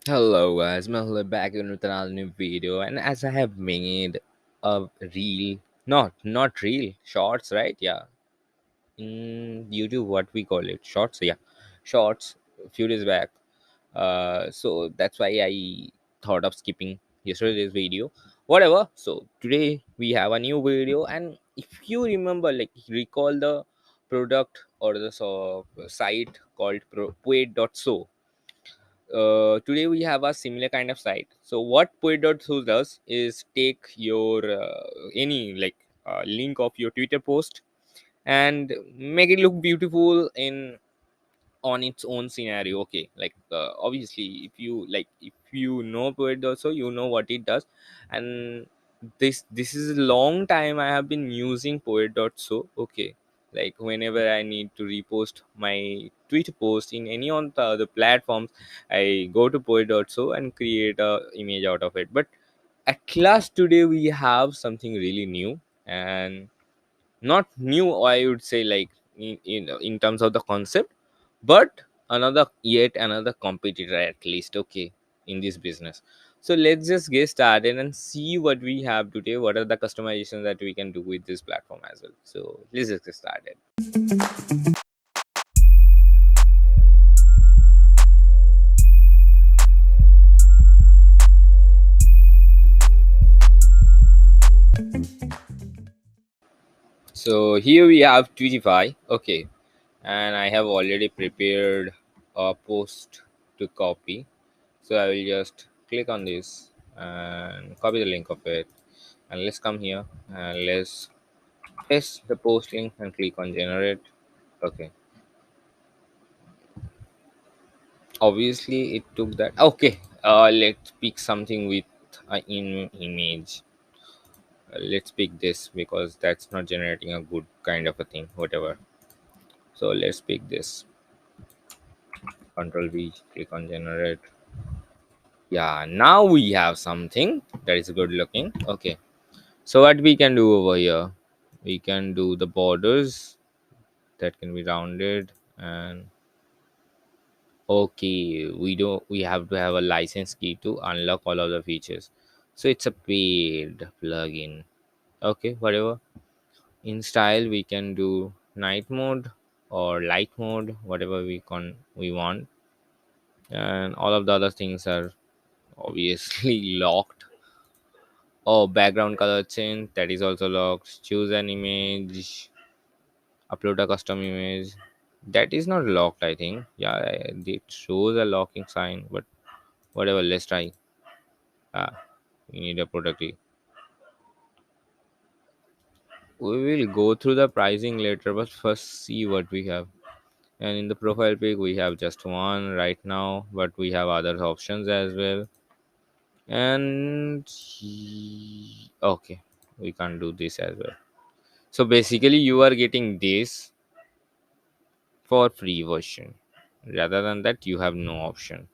Hello guys, Mehul back with another new video, and as I have made a reel, not reel, shorts, right? Yeah, in YouTube, what we call it, shorts. Yeah, shorts. A few days back, so that's why I thought of skipping yesterday's video. Whatever. So today we have a new video, and if you remember, like recall the product or the site called Poet.so. Today we have a similar kind of site. So what Poet.so does is take your any link of your Twitter post and make it look beautiful in on its own scenario. Okay, obviously if you know Poet.so, you know what it does. And this is a long time I have been using Poet.so. Okay, like whenever I need to repost my Twitter post in any on the other platforms, I go to Poet.so and create a image out of it. But at last today we have something really new, and not new, I would say, like in terms of the concept, but yet another competitor at least. Okay, in this business. So let's just get started and see what we have today, what are the customizations that we can do with this platform as well. So let's just get started. So here we have Tweetify. Okay, and I have already prepared a post to copy. So I will just click on this and copy the link of it, and let's come here and let's paste the post link and click on generate. Okay, obviously it took that. Okay, let's pick something with an image. Let's pick this because that's not generating a good kind of a thing, whatever. So let's pick this. Control V, click on generate. Yeah, now we have something that is good looking. Okay, so what we can do over here, we can do the borders that can be rounded. And okay, we have to have a license key to unlock all of the features. So it's a paid plugin. Okay, whatever. In style we can do night mode or light mode, whatever we want. And all of the other things are obviously locked. Oh, background color change, that is also locked. Choose an image, upload a custom image, that is not locked, I think. Yeah, it shows a locking sign, but whatever, let's try. We need a product key. We will go through the pricing later, but first see what we have. And in the profile pic we have just one right now, but we have other options as well. And okay, we can't do this as well. So basically you are getting this for free version. Rather than that, you have no option.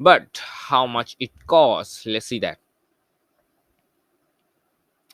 But how much it costs? Let's see that.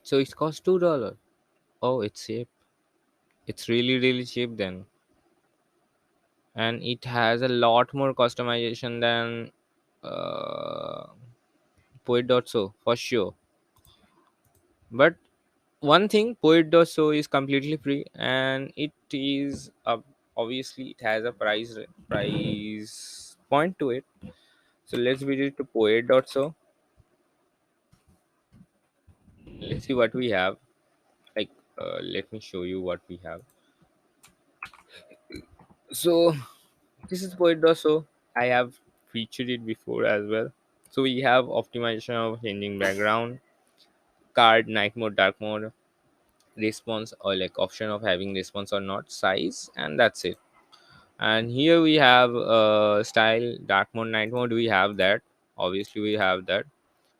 So it costs $2. Oh, it's cheap. It's really cheap then, and it has a lot more customization than uh, Poet.so for sure. But one thing, Poet.so is completely free, and it is obviously it has a price point to it. So let's visit to Poet.so. Let's see what we have. Like, let me show you what we have. So this is Poet.so. I have featured it before as well. So we have optimization of changing background, card, night mode, dark mode, response, or like option of having response or not, size, and that's it. And here we have style, dark mode, night mode. We have that. Obviously, we have that.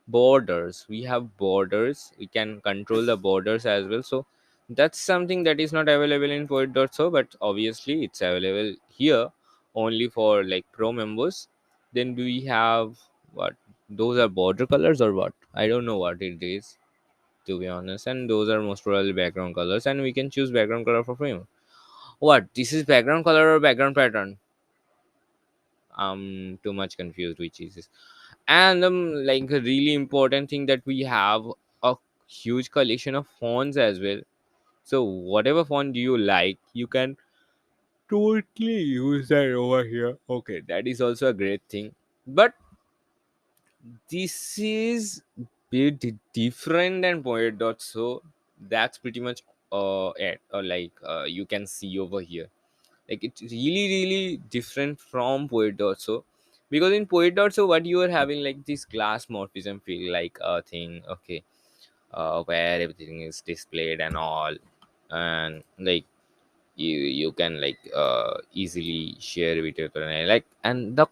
Borders, we have borders, we can control the borders as well. So that's something that is not available in Poet.so, but obviously it's available here only for like pro members. Then do we have what, those are border colors or what, I don't know what it is, to be honest. And those are most probably background colors, and we can choose background color for frame. What, this is background color or background pattern? I'm too much confused which is this. And like a really important thing that we have a huge collection of fonts as well. So whatever font you like, you can totally use that over here. Okay, that is also a great thing. But this is bit different than Poet Dot. So that's pretty much it. Or like you can see over here. Like it's really different from Poet Dot. So because in Poet Dot, so what you are having like this glass morphism feel like a thing. Okay, where everything is displayed and all, and like you can like easily share with your friend. Like, and the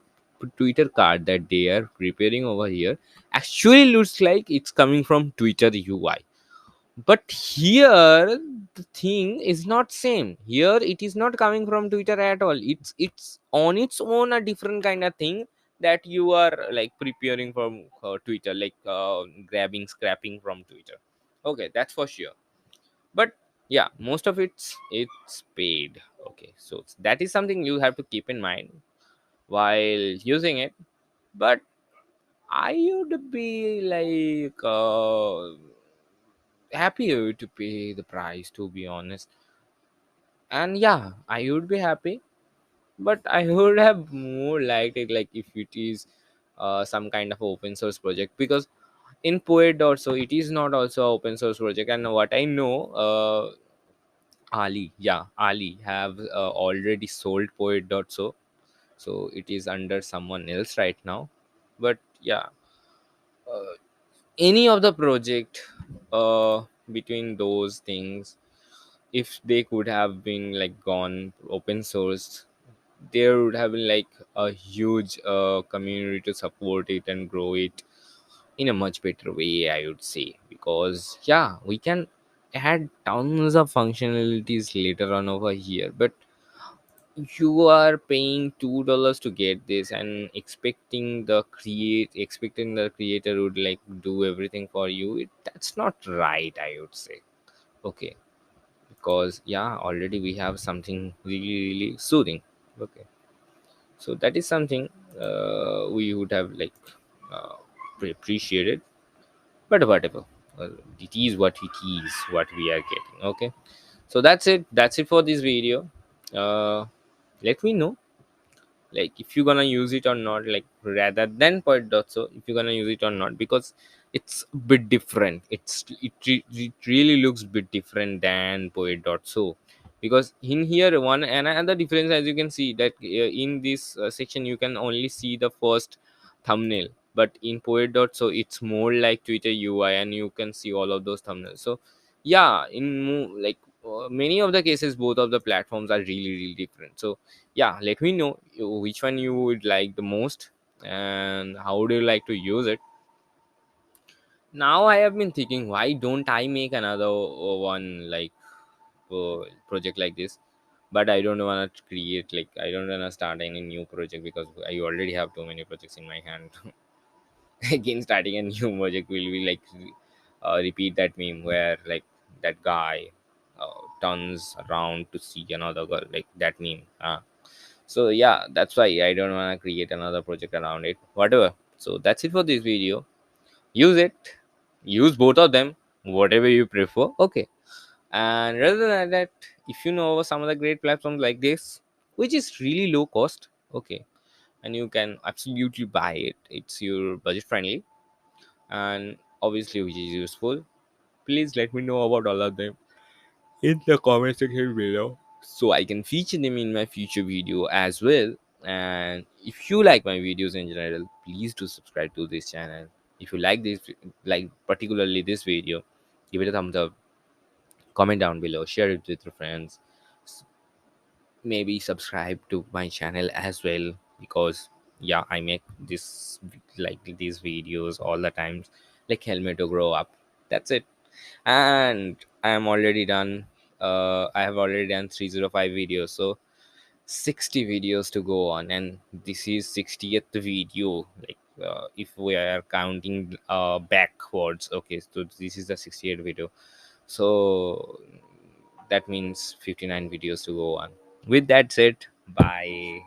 Twitter card that they are preparing over here actually looks like it's coming from Twitter UI. But here the thing is not same. Here it is not coming from Twitter at all. It's on its own a different kind of thing that you are like preparing from Twitter, like grabbing scrapping from Twitter. Okay, that's for sure. But yeah, most of it's paid. Okay, so that is something you have to keep in mind while using it. But I would be like happy to pay the price, to be honest. And yeah, I would be happy, but I would have more liked it like if it is some kind of open source project, because in Poet also it is not also a open source project. And what I know, Ali, yeah, Ali have already sold Poet. So it is under someone else right now. But yeah, any of the project between those things, if they could have been like gone open source, there would have been like a huge community to support it and grow it in a much better way, I would say. Because yeah, we can add tons of functionalities later on over here, but you are paying $2 to get this and expecting the creator would like do everything for you. That's not right, I would say. Okay, because yeah, already we have something really soothing. Okay, so that is something we would have like uh, appreciated. But whatever, it is what it is, what we are getting. Okay, so that's it for this video. Let me know like if you're gonna use it or not, like rather than Poet dot. So if you're gonna use it or not, because it's a bit different. It really looks a bit different than Poet dot. So because in here, one and another difference, as you can see that in this section you can only see the first thumbnail, but in Poet dot, so it's more like Twitter UI and you can see all of those thumbnails. So yeah, like many of the cases, both of the platforms are really different. So yeah, let me know which one you would like the most and how would you like to use it. Now I have been thinking, why don't I make another one like project like this. But I don't want to create, like I don't want to start any new project because I already have too many projects in my hand. Again, starting a new project will be like repeat that meme where like that guy turns around to see another girl, like that meme. So yeah, that's why I don't want to create another project around it, whatever. So that's it for this video. Use it, use both of them, whatever you prefer. Okay, and rather than that, if you know some of the great platforms like this, which is really low cost, okay, and you can absolutely buy it, it's your budget friendly and obviously which is useful, please let me know about all of them in the comment section below so I can feature them in my future video as well. And if you like my videos in general, please do subscribe to this channel. If you like this, like particularly this video, give it a thumbs up, comment down below, share it with your friends, maybe subscribe to my channel as well, because yeah, I make this like these videos all the times, like help me to grow up. That's it. And I am already done. I have already done 305 videos, so 60 videos to go on, and this is 60th video, like if we are counting backwards. Okay, so this is the 68th video, so that means 59 videos to go on. With that said, bye.